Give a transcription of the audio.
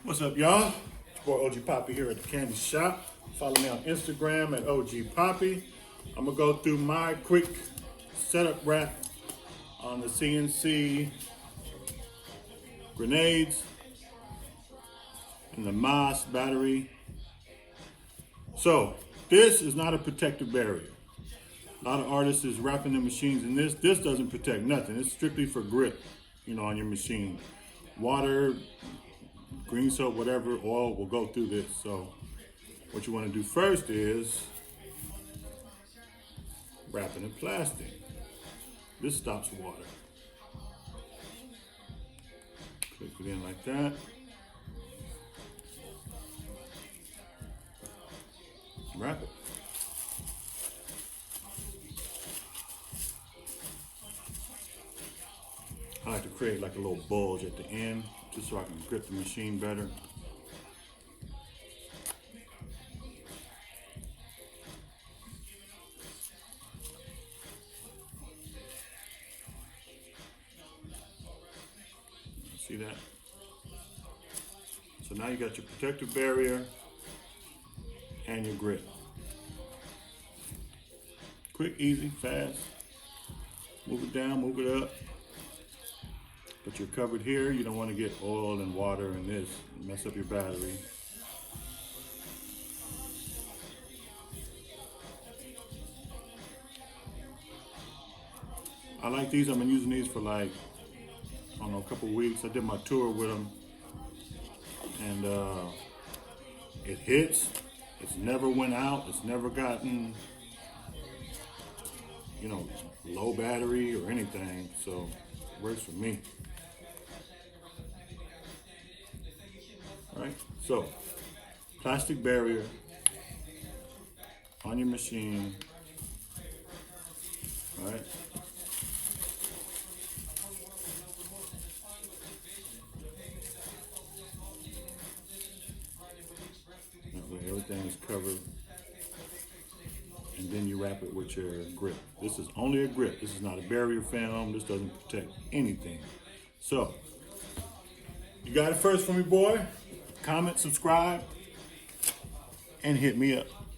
What's up, y'all? It's your boy OG Poppy here at the candy shop. Follow me on Instagram at OG Poppy. I'm gonna go through my quick setup wrap on the CNC grenades and the mast battery. So this is not a protective barrier. A lot of artists is wrapping their machines in this. This doesn't protect nothing. It's strictly for grip, on your machine. Water, green soap, whatever, oil will go through this. So what you want to do first is wrap it in plastic. This stops water. Click it in like that. Wrap it. I like to create like a little bulge at the end just so I can grip the machine better. See that? So now you got your protective barrier and your grip. Quick, easy, fast. Move it down, move it up. But you're covered here. You don't want to get oil and water in this. Mess up your battery. I like these. I've been using these for like, I don't know, a couple weeks. I did my tour with them. And it hits. It's never went out. It's never gotten, low battery or anything. So it works for me. All right, so plastic barrier on your machine. All right. That way everything is covered. And then you wrap it with your grip. This is only a grip. This is not a barrier film. This doesn't protect anything. So, you got it first for me, boy. Comment, subscribe, and hit me up.